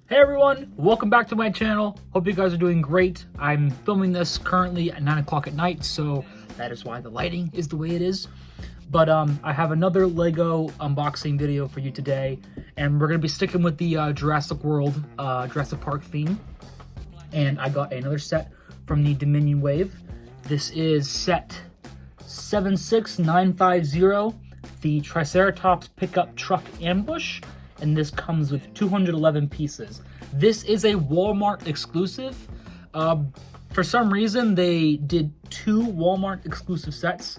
Hey everyone, welcome back to my channel. Hope you guys are doing great. I'm filming this currently at 9 o'clock at night, so that is why the lighting is the way it is. But I have another Lego unboxing video for you today, and we're going to be sticking with the Jurassic World, Jurassic Park theme. And I got another set from the Dominion Wave. This is set 76950, the Triceratops pickup truck ambush. And this comes with 211 pieces. This is a Walmart exclusive. For some reason, they did 2 Walmart exclusive sets,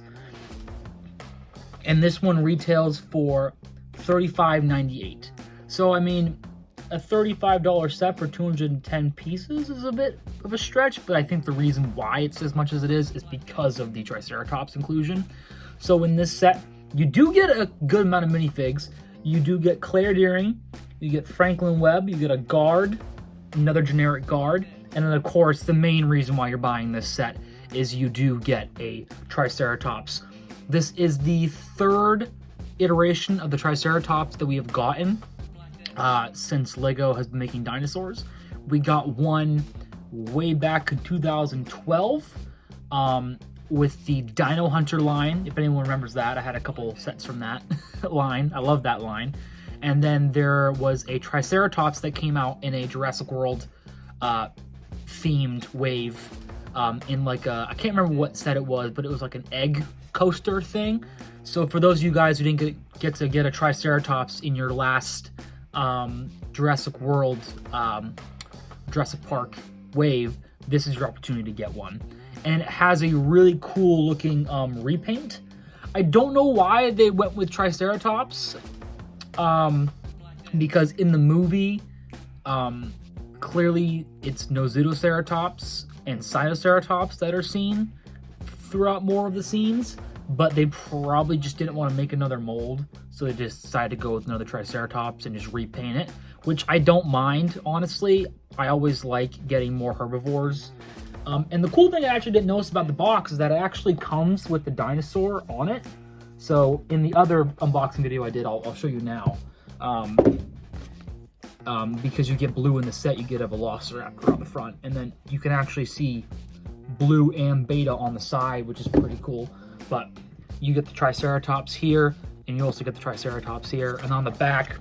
and this one retails for $35.98. So, I mean, a $35 set for 210 pieces is a bit of a stretch, but I think the reason why it's as much as it is because of the Triceratops inclusion. So in this set, you do get a good amount of minifigs. You do get Claire Deering, you get Franklin Webb, you get a guard, another generic guard, and then of course the main reason why you're buying this set is you do get a Triceratops. This is the 3rd iteration of the Triceratops that we have gotten since Lego has been making dinosaurs. We got one way back in 2012 with the Dino Hunter line. If anyone remembers that, I had a couple sets from that line. I love that line. And then there was a Triceratops that came out in a Jurassic World themed wave in like a, I can't remember what set it was, but it was like an egg coaster thing. So for those of you guys who didn't get to get a Triceratops in your last Jurassic World, Jurassic Park wave, this is your opportunity to get one. And it has a really cool looking repaint. I don't know why they went with Triceratops, because in the movie, clearly it's Nositoceratops and Sinoceratops that are seen throughout more of the scenes, but they probably just didn't want to make another mold, so they just decided to go with another Triceratops and just repaint it, which I don't mind, honestly. I always like getting more herbivores. And the cool thing I actually didn't notice about the box is that it actually comes with the dinosaur on it. So in the other unboxing video I did, I'll show you now. Because you get Blue in the set, you get a Velociraptor on the front. And then you can actually see Blue and Beta on the side, which is pretty cool. But you get the Triceratops here, and you also get the Triceratops here. And on the back,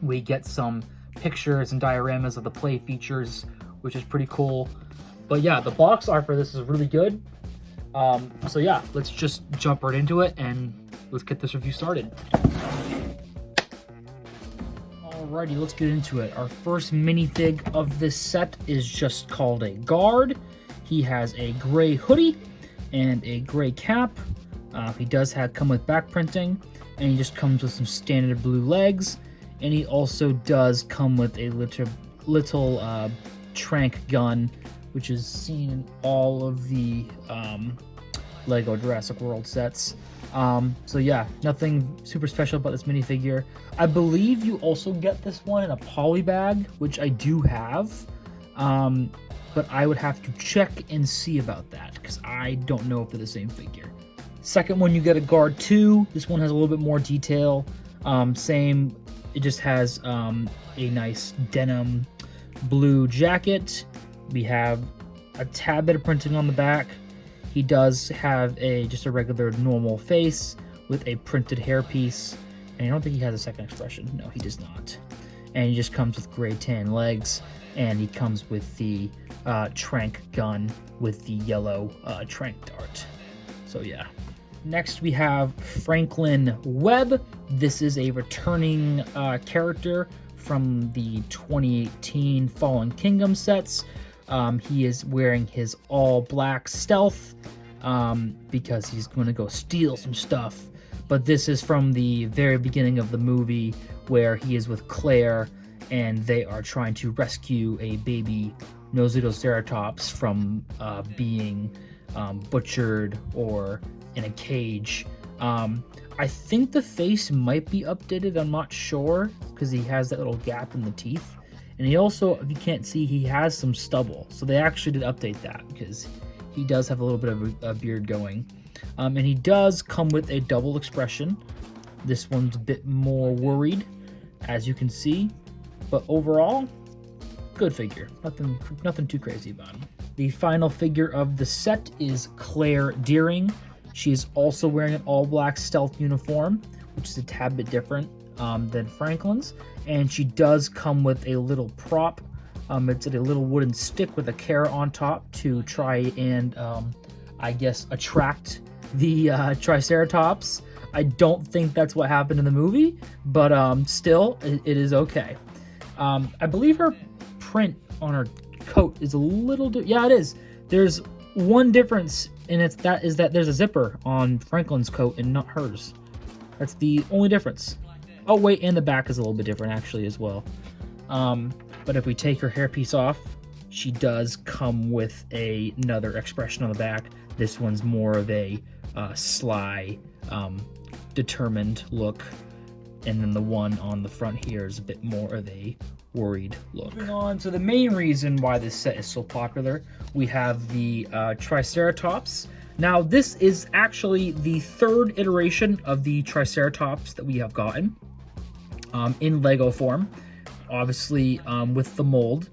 we get some pictures and dioramas of the play features, which is pretty cool. But yeah, the box art for this is really good. So yeah, let's just jump right into it and let's get this review started. Alrighty, let's get into it. Our first minifig of this set is just called a guard. He has a gray hoodie and a gray cap. He does come with back printing, and he just comes with some standard blue legs. And he also does come with a little trank gun, which is seen in all of the Lego Jurassic World sets. So yeah, nothing super special about this minifigure. I believe you also get this one in a poly bag, which I do have, but I would have to check and see about that, because I don't know if they're the same figure. Second one, you get a Guard 2. This one has a little bit more detail. Same, it just has a nice denim blue jacket. We have a tad bit of printing on the back. He does have just a regular normal face with a printed hairpiece, and I don't think he has a second expression. No, he does not. And he just comes with gray tan legs, and he comes with the trank gun with the yellow trank dart. So yeah. Next we have Franklin Webb. This is a returning character from the 2018 Fallen Kingdom sets. He is wearing his all black stealth because he's going to go steal some stuff. But this is from the very beginning of the movie, where he is with Claire and they are trying to rescue a baby Nositoceratops from being butchered or in a cage. I think the face might be updated, I'm not sure, because he has that little gap in the teeth. And he also, if you can't see, he has some stubble. So they actually did update that, because he does have a little bit of a beard going. And he does come with a double expression. This one's a bit more worried, as you can see. But overall, good figure. Nothing too crazy about him. The final figure of the set is Claire Deering. She is also wearing an all-black stealth uniform, which is a tad bit different than Franklin's. And she does come with a little prop. It's a little wooden stick with a carrot on top to try and, I guess, attract the Triceratops. I don't think that's what happened in the movie, but still, it is okay. I believe her print on her coat is a little yeah, it is. There's one difference, and that there's a zipper on Franklin's coat and not hers. That's the only difference. Oh wait, and the back is a little bit different actually as well. But if we take her hairpiece off, she does come with another expression on the back. This one's more of a sly, determined look, and then the one on the front here is a bit more of a worried look. Moving on to the main reason why this set is so popular, we have the Triceratops. Now this is actually the third iteration of the Triceratops that we have gotten in Lego form, obviously with the mold.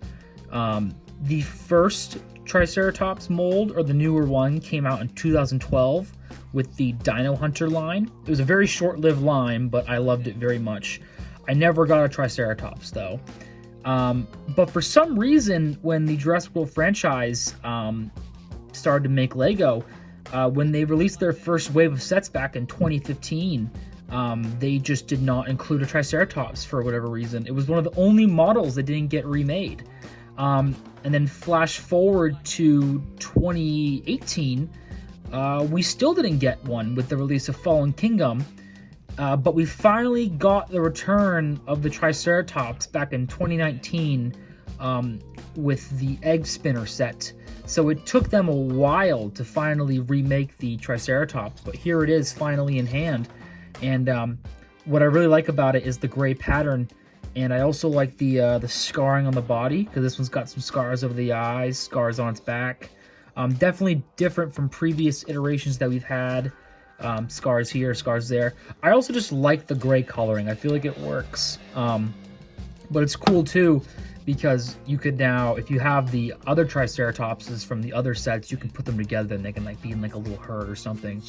The first Triceratops mold, or the newer one, came out in 2012 with the Dino Hunter line. It was a very short-lived line, but I loved it very much. I never got a Triceratops though. But for some reason, when the Jurassic World franchise started to make Lego, when they released their first wave of sets back in 2015, they just did not include a Triceratops for whatever reason. It was one of the only models that didn't get remade. And then flash forward to 2018, we still didn't get one with the release of Fallen Kingdom. But we finally got the return of the Triceratops back in 2019 with the Egg Spinner set. So it took them a while to finally remake the Triceratops, but here it is finally in hand. And what I really like about it is the gray pattern, and I also like the scarring on the body, because this one's got some scars over the eyes, scars on its back. Definitely different from previous iterations that we've had. Scars here, scars there. I also just like the gray coloring. I feel like it works. But it's cool too, because you could now, if you have the other Triceratopses from the other sets, you can put them together and they can like be in like a little herd or something.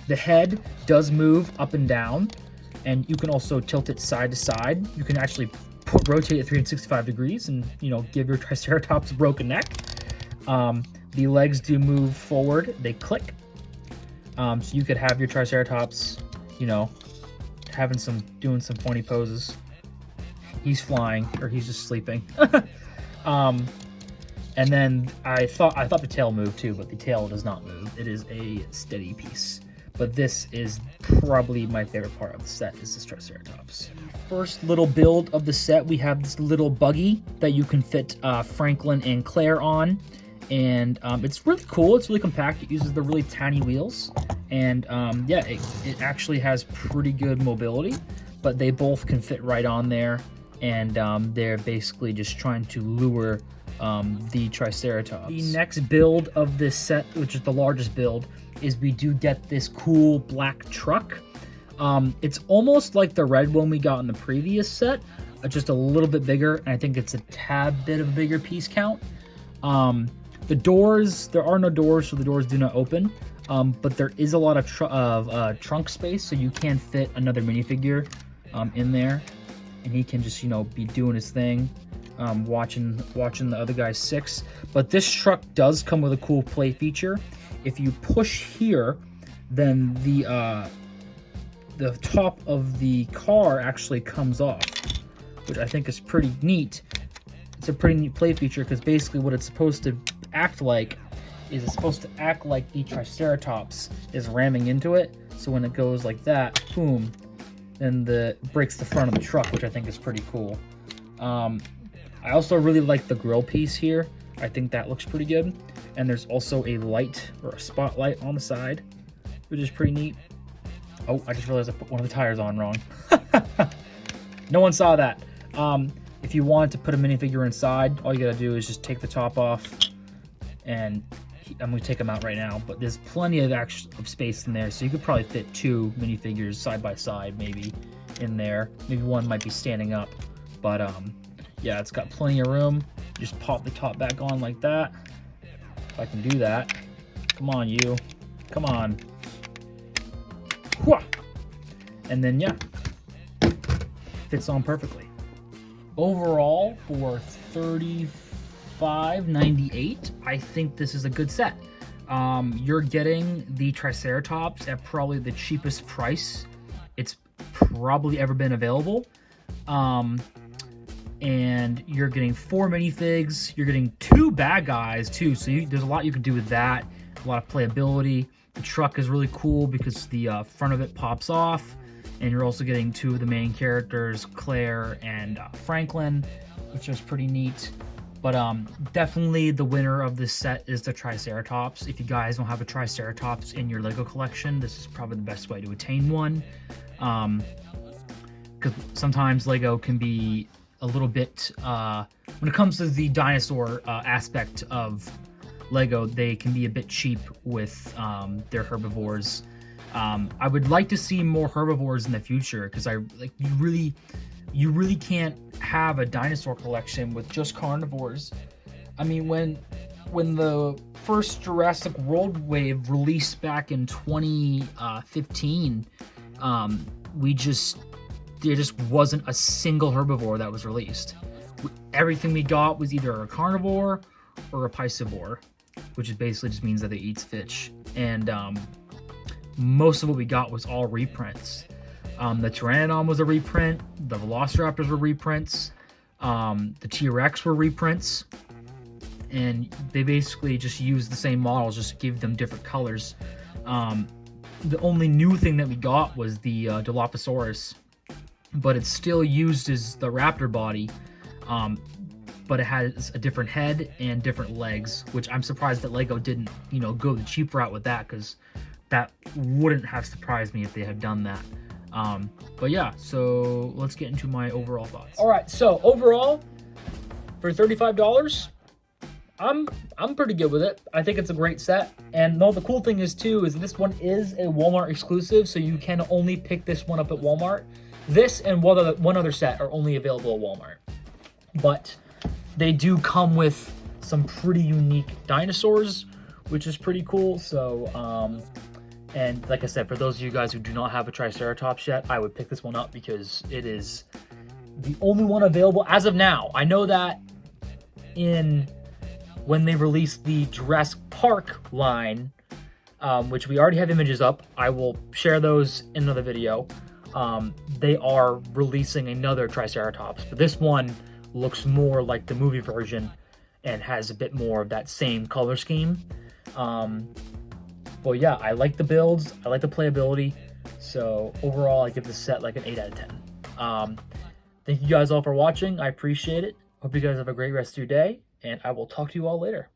The head does move up and down, and you can also tilt it side to side. You can actually rotate it 365 degrees and, you know, give your Triceratops a broken neck. The legs do move forward. They click. So you could have your Triceratops, you know, doing some pointy poses. He's flying, or he's just sleeping. And then I thought the tail moved too, but the tail does not move. It is a steady piece. But this is probably my favorite part of the set, is this Triceratops. First little build of the set, we have this little buggy that you can fit Franklin and Claire on. And it's really cool. It's really compact. It uses the really tiny wheels, and yeah, it actually has pretty good mobility, but they both can fit right on there, and they're basically just trying to lure the Triceratops. The next build of this set, which is the largest build, is we do get this cool black truck. It's almost like the red one we got in the previous set, just a little bit bigger, and I think it's a tad bit of a bigger piece count. The doors, there are no doors, so the doors do not open, but there is a lot of trunk space, so you can fit another minifigure in there, and he can just, you know, be doing his thing, watching the other guy's six. But this truck does come with a cool play feature. If you push here, then the top of the car actually comes off, which I think is pretty neat. It's a pretty neat play feature, because basically what it's supposed to act like is it's supposed to act like the Triceratops is ramming into it. So when it goes like that, boom, then breaks the front of the truck, which I think is pretty cool. I also really like the grill piece here. I think that looks pretty good. And there's also a light, or a spotlight, on the side, which is pretty neat. Oh, I just realized I put one of the tires on wrong. No one saw that. If you want to put a minifigure inside, all you gotta do is just take the top off, and I'm gonna take them out right now, but there's plenty of space in there, so you could probably fit two minifigures side by side, maybe in there. Maybe one might be standing up, but Yeah, it's got plenty of room. Just pop the top back on like that. If I can do that. Come on, you. Come on. And then, yeah, fits on perfectly. Overall, for $35.98, I think this is a good set. You're getting the Triceratops at probably the cheapest price it's probably ever been available. And you're getting 4 minifigs. You're getting 2 bad guys too, so there's a lot you can do with that. A lot of playability. The truck is really cool because the front of it pops off, and you're also getting 2 of the main characters, Claire and Franklin, which is pretty neat. But definitely the winner of this set is the Triceratops. If you guys don't have a Triceratops in your Lego collection, this is probably the best way to attain one. Because sometimes Lego can be a little bit, when it comes to the dinosaur aspect of Lego, they can be a bit cheap with their herbivores. I would like to see more herbivores in the future, because you really can't have a dinosaur collection with just carnivores. I mean, when the first Jurassic World wave released back in 2015, there just wasn't a single herbivore that was released. Everything we got was either a carnivore or a piscivore, which is basically just means that they eat fish. And most of what we got was all reprints. The Pteranodon was a reprint, the Velociraptors were reprints, the T-Rex were reprints, and they basically just used the same models, just give them different colors. The only new thing that we got was the Dilophosaurus, but it's still used as the raptor body, but it has a different head and different legs, which I'm surprised that Lego didn't, go the cheap route with that, because that wouldn't have surprised me if they had done that. But yeah, so let's get into my overall thoughts. All right, so overall, for $35, I'm pretty good with it. I think it's a great set. And the cool thing is too, is this one is a Walmart exclusive, so you can only pick this one up at Walmart. This and one other set are only available at Walmart. But they do come with some pretty unique dinosaurs, which is pretty cool. So, and like I said, for those of you guys who do not have a Triceratops yet, I would pick this one up because it is the only one available as of now. I know that when they released the Jurassic Park line, which we already have images up, I will share those in another video. They are releasing another Triceratops, but this one looks more like the movie version and has a bit more of that same color scheme. But yeah, I like the builds, I like the playability, so overall I give this set like an 8 out of 10. Thank you guys all for watching, I appreciate it. Hope you guys have a great rest of your day, and I will talk to you all later.